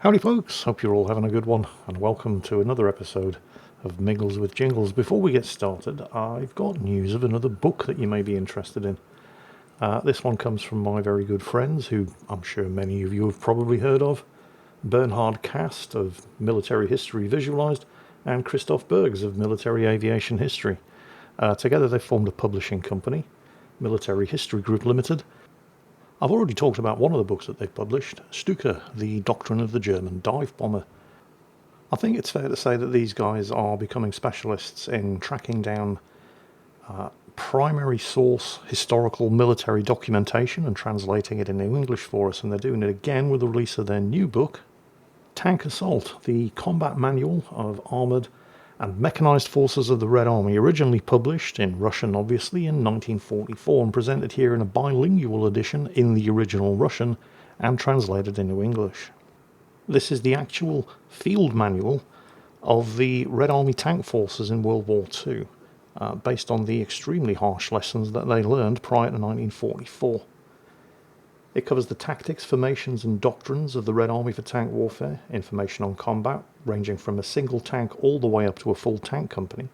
Howdy folks, hope you're all having a good one, and welcome to another episode of Mingles with Jingles. Before we get started, I've got news of another book that you may be interested in. This one comes from my very good friends, who I'm sure many of you have probably heard of, Bernhard Kast of Military History Visualized, and Christoph Bergs of Military Aviation History. Together they formed a publishing company, Military History Group Limited. I've already talked about one of the books that they've published, Stuka, The Doctrine of the German Dive Bomber. I think it's fair to say that these guys are becoming specialists in tracking down primary source historical military documentation and translating it into English for us, and they're doing it again with the release of their new book, Tank Assault, the Combat Manual of Armoured and Mechanized Forces of the Red Army, originally published in Russian, obviously, in 1944, and presented here in a bilingual edition in the original Russian and translated into English. This is the actual field manual of the Red Army tank forces in World War II, based on the extremely harsh lessons that they learned prior to 1944. It covers the tactics, formations and doctrines of the Red Army for tank warfare, information on combat, ranging from a single tank all the way up to a full tank company.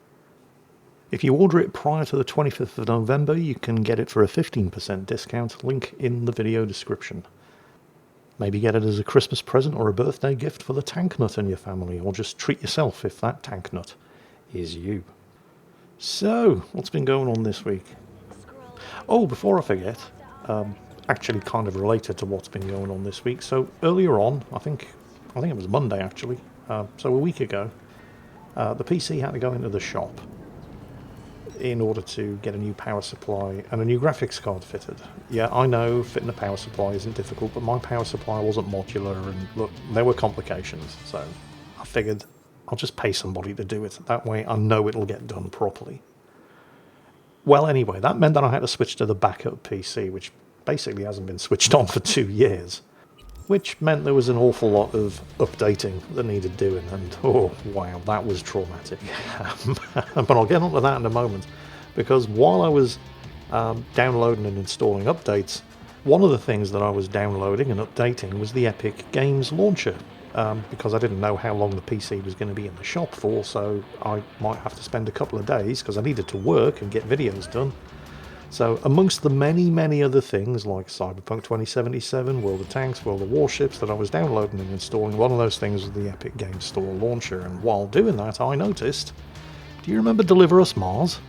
If you order it prior to the 25th of November, you can get it for a 15% discount, link in the video description. Maybe get it as a Christmas present or a birthday gift for the tank nut in your family, or just treat yourself if that tank nut is you. So, what's been going on this week? Oh, before I forget, actually kind of related to what's been going on this week. So earlier on, I think it was Monday actually, so a week ago, the PC had to go into the shop in order to get a new power supply and a new graphics card fitted. Yeah, I know fitting a power supply isn't difficult, but my power supply wasn't modular, and look, there were complications, so I figured I'll just pay somebody to do it. That way I know it'll get done properly. Well, anyway, that meant that I had to switch to the backup PC, which basically hasn't been switched on for 2 years, which meant there was an awful lot of updating that needed doing, and oh wow, that was traumatic. But I'll get onto that in a moment, because while I was downloading and installing updates, one of the things that I was downloading and updating was the Epic Games launcher, because I didn't know how long the PC was going to be in the shop for, so I might have to spend a couple of days, because I needed to work and get videos done. So amongst the many other things like Cyberpunk 2077, World of Tanks, World of Warships that I was downloading and installing, one of those things was the Epic Games Store launcher, and while doing that I noticed, do you remember Deliver Us Mars?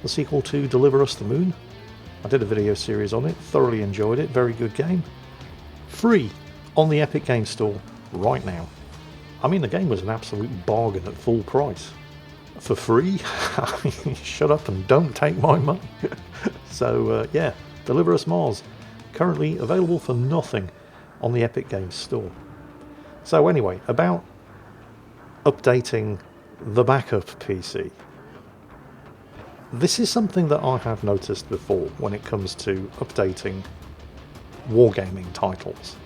The sequel to Deliver Us the Moon? I did a video series on it, thoroughly enjoyed it, very good game. Free on the Epic Games Store right now. I mean, the game was an absolute bargain at full price. For free? Shut up and don't take my money. So yeah, Deliver Us Mars, currently available for nothing on the Epic Games Store. So anyway, about updating the backup PC. This is something that I have noticed before when it comes to updating Wargaming titles.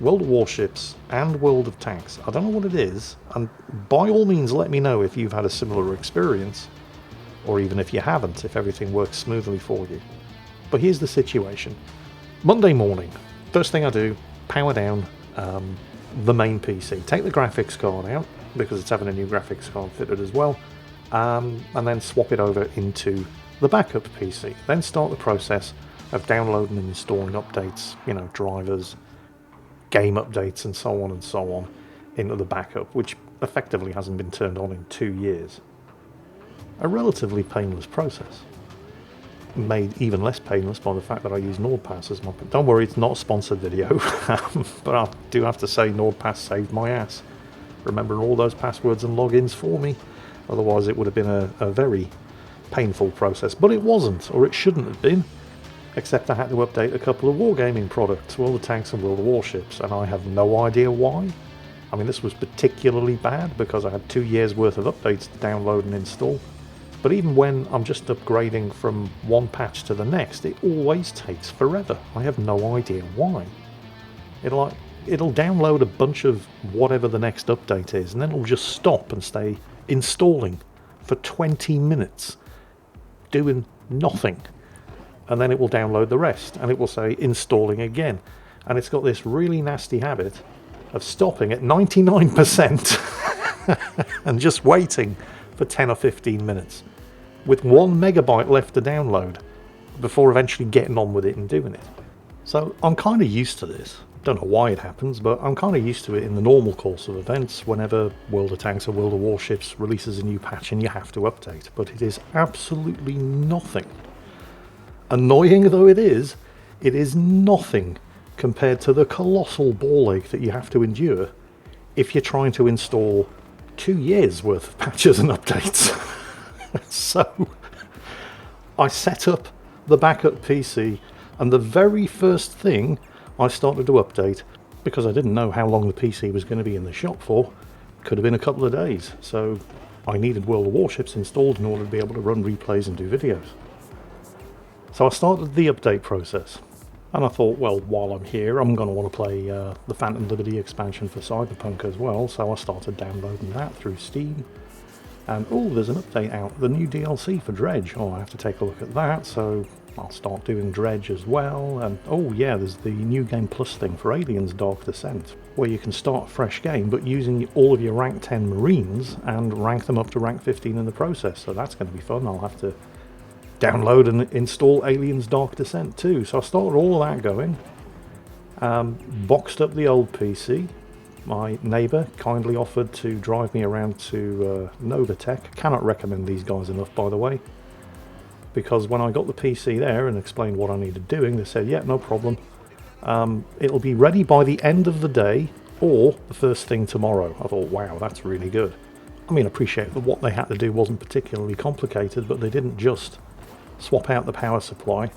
World of Warships and World of Tanks. I don't know what it is, and by all means let me know if you've had a similar experience, or even if you haven't, if everything works smoothly for you. But here's the situation. Monday morning, first thing I do, power down the main PC. Take the graphics card out, because it's having a new graphics card fitted as well, and then swap it over into the backup PC. Then start the process of downloading and installing updates, drivers, game updates and so on into the backup, which effectively hasn't been turned on in 2 years. A relatively painless process, made even less painless by the fact that I use NordPass as my... Don't worry, it's not a sponsored video, but I do have to say NordPass saved my ass, remembering all those passwords and logins for me. Otherwise it would have been a very painful process, but it wasn't, or it shouldn't have been. Except I had to update a couple of Wargaming products, World of Tanks and World of Warships, and I have no idea why. I mean, this was particularly bad because I had 2 years worth of updates to download and install. But even when I'm just upgrading from one patch to the next, it always takes forever. I have no idea why. It'll download a bunch of whatever the next update is, and then it'll just stop and stay installing for 20 minutes, doing nothing. And then it will download the rest, and it will say installing again. And it's got this really nasty habit of stopping at 99% and just waiting for 10 or 15 minutes with 1 megabyte left to download before eventually getting on with it and doing it. So I'm kind of used to this. Don't know why it happens, but I'm kind of used to it in the normal course of events whenever World of Tanks or World of Warships releases a new patch and you have to update. But it is absolutely nothing. Annoying though it is nothing compared to the colossal ball ache that you have to endure if you're trying to install 2 years worth of patches and updates. So I set up the backup PC, and the very first thing I started to update, because I didn't know how long the PC was going to be in the shop for, could have been a couple of days, so I needed World of Warships installed in order to be able to run replays and do videos. So I started the update process, and I thought, well, while I'm here I'm going to want to play the Phantom Liberty expansion for Cyberpunk as well, so I started downloading that through Steam. And oh, there's an update out, the new DLC for Dredge. Oh, I have to take a look at that, so I'll start doing Dredge as well. And oh yeah, there's the New Game Plus thing for Aliens Dark Descent, where you can start a fresh game but using all of your rank 10 Marines and rank them up to rank 15 in the process. So that's going to be fun. I'll have to download and install Aliens Dark Descent too. So I started all of that going. Boxed up the old PC. My neighbour kindly offered to drive me around to Novatech. Cannot recommend these guys enough, by the way, because when I got the PC there and explained what I needed doing, they said, yeah, no problem. It'll be ready by the end of the day or the first thing tomorrow. I thought, wow, that's really good. I mean, I appreciate that what they had to do wasn't particularly complicated, but they didn't just swap out the power supply,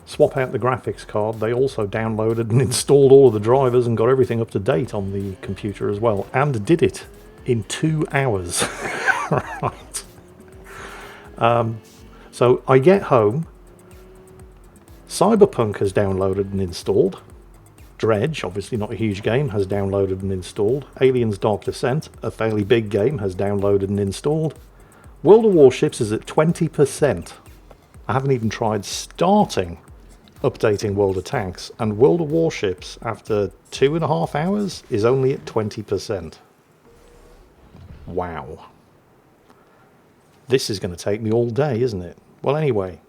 swap out the graphics card. They also downloaded and installed all of the drivers and got everything up to date on the computer as well, and did it in 2 hours. Right. So I get home, Cyberpunk has downloaded and installed, Dredge, obviously not a huge game, has downloaded and installed, Aliens Dark Descent, a fairly big game, has downloaded and installed, World of Warships is at 20%. I haven't even tried starting updating World of Tanks, and World of Warships after 2.5 hours is only at 20%. Wow. This is going to take me all day, isn't it? Well, anyway,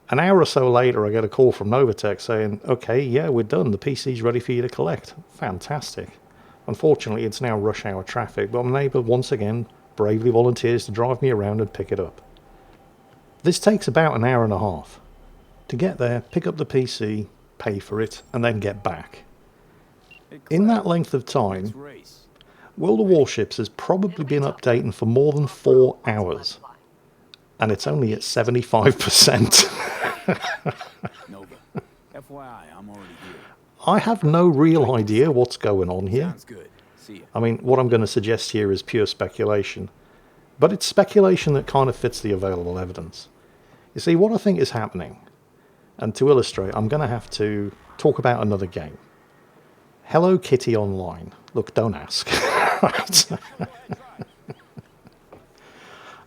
an hour or so later I get a call from Novatech saying, okay, yeah, we're done, the PC's ready for you to collect. Fantastic. Unfortunately, it's now rush hour traffic, but my neighbour once again bravely volunteers to drive me around and pick it up. This takes about an hour and a half. To get there, pick up the PC, pay for it, and then get back. In that length of time, World of Warships has probably been updating for more than 4 hours. And it's only at 75%. I have no real idea what's going on here. I mean, what I'm going to suggest here is pure speculation. But it's speculation that kind of fits the available evidence. You see, what I think is happening, and to illustrate, I'm going to have to talk about another game. Hello Kitty Online. Look, don't ask.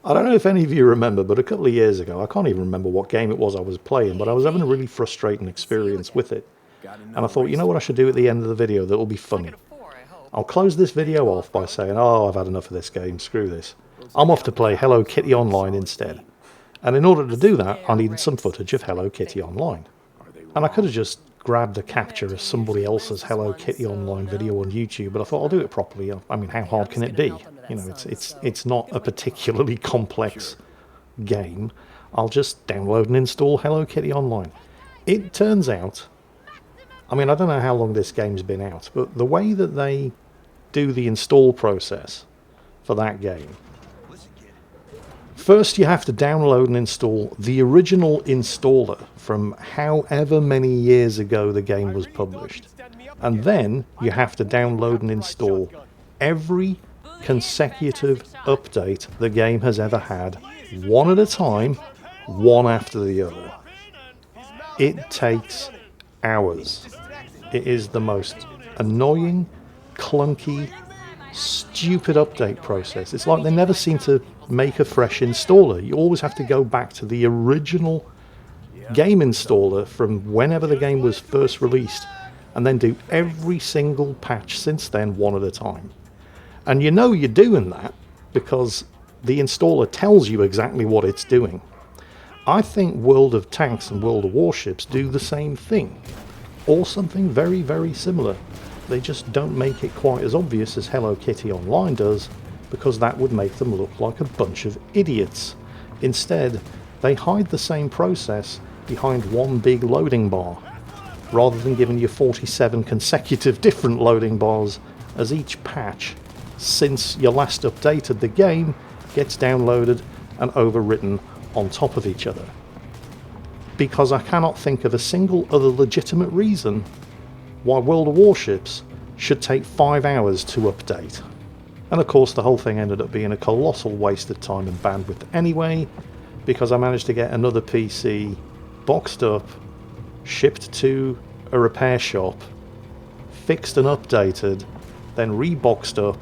I don't know if any of you remember, but a couple of years ago, I can't even remember what game it was I was playing, but I was having a really frustrating experience with it. And I thought, you know what I should do at the end of the video that will be funny? I'll close this video off by saying, oh, I've had enough of this game, screw this. I'm off to play Hello Kitty Online instead. And in order to do that, I needed some footage of Hello Kitty Online. And I could have just grabbed a capture of somebody else's Hello Kitty Online video on YouTube, but I thought I'll do it properly. I mean, how hard can it be? You know, it's not a particularly complex game. I'll just download and install Hello Kitty Online. It turns out, I mean, I don't know how long this game's been out, but the way that they do the install process for that game, first you have to download and install the original installer from however many years ago the game was published. And then you have to download and install every consecutive update the game has ever had, one at a time, one after the other. It takes hours. It is the most annoying, clunky, stupid update process. It's like they never seem to make a fresh installer. You always have to go back to the original game installer from whenever the game was first released and then do every single patch since then one at a time. And you know you're doing that because the installer tells you exactly what it's doing. I think World of Tanks and World of Warships do the same thing, or something very, very similar. They just don't make it quite as obvious as Hello Kitty Online does, because that would make them look like a bunch of idiots. Instead, they hide the same process behind one big loading bar, rather than giving you 47 consecutive different loading bars as each patch since you last updated the game gets downloaded and overwritten on top of each other. Because I cannot think of a single other legitimate reason why World of Warships should take 5 hours to update. And of course the whole thing ended up being a colossal waste of time and bandwidth anyway, because I managed to get another PC boxed up, shipped to a repair shop, fixed and updated, then reboxed up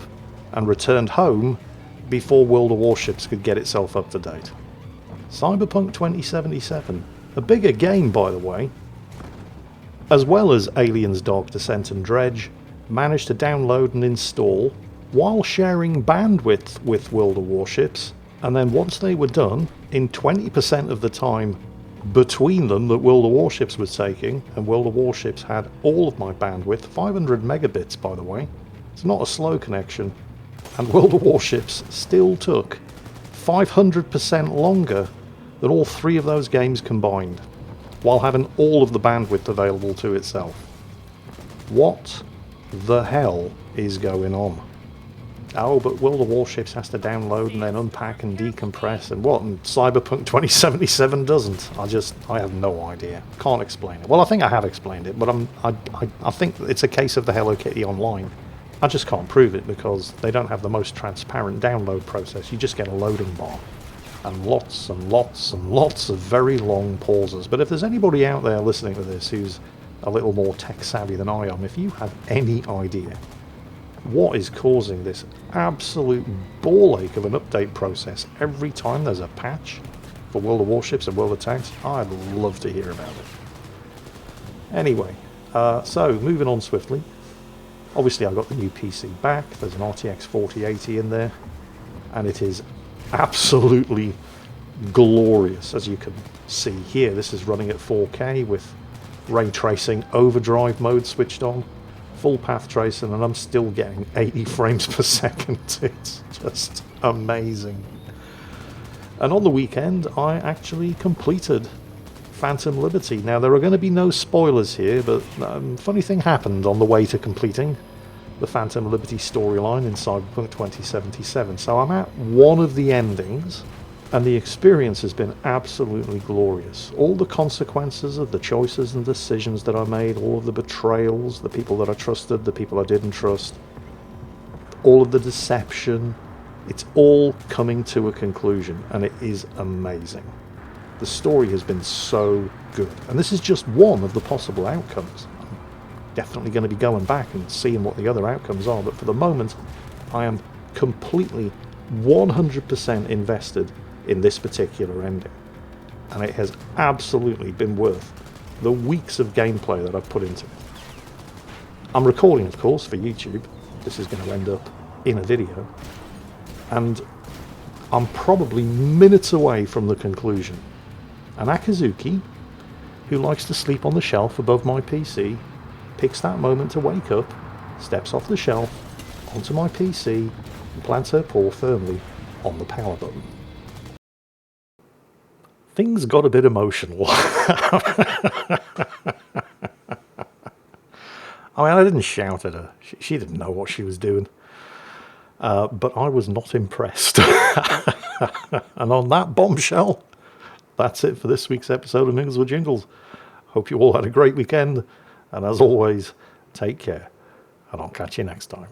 and returned home before World of Warships could get itself up to date. Cyberpunk 2077, a bigger game by the way, as well as Aliens Dark Descent and Dredge, managed to download and install while sharing bandwidth with World of Warships, and then once they were done, in 20% of the time between them that World of Warships was taking, and World of Warships had all of my bandwidth, 500 megabits by the way, it's not a slow connection, and World of Warships still took 500% longer than all three of those games combined, while having all of the bandwidth available to itself. What the hell is going on? Oh, but World of Warships has to download and then unpack and decompress and what, and Cyberpunk 2077 doesn't. I have no idea. Can't explain it. Well, I think I have explained it, but I think it's a case of the Hello Kitty Online. I just can't prove it because they don't have the most transparent download process. You just get a loading bar. And lots and lots and lots of very long pauses. But if there's anybody out there listening to this who's a little more tech savvy than I am, if you have any idea what is causing this absolute ball ache of an update process every time there's a patch for World of Warships and World of Tanks, I'd love to hear about it. Anyway, so moving on swiftly. Obviously I got the new PC back. There's an RTX 4080 in there, and it is absolutely glorious, as you can see here. This is running at 4K with ray tracing overdrive mode switched on, full path tracing, and I'm still getting 80 frames per second. It's just amazing. And on the weekend I actually completed Phantom Liberty. Now there are going to be no spoilers here, but funny thing happened on the way to completing the Phantom Liberty storyline in Cyberpunk 2077. So I'm at one of the endings, and the experience has been absolutely glorious. All the consequences of the choices and decisions that I made, all of the betrayals, the people that I trusted, the people I didn't trust, all of the deception, it's all coming to a conclusion, and it is amazing. The story has been so good, and this is just one of the possible outcomes. Definitely going to be going back and seeing what the other outcomes are, but for the moment I am completely 100% invested in this particular ending, and it has absolutely been worth the weeks of gameplay that I've put into it. I'm recording, of course, for YouTube. This is going to end up in a video, and I'm probably minutes away from the conclusion. And Akazuki, who likes to sleep on the shelf above my PC, picks that moment to wake up, steps off the shelf, onto my PC, and plants her paw firmly on the power button. Things got a bit emotional. I mean, I didn't shout at her. She didn't know what she was doing. But I was not impressed. And on that bombshell, that's it for this week's episode of Mingles with Jingles. Hope you all had a great weekend. And as always, take care, and I'll catch you next time.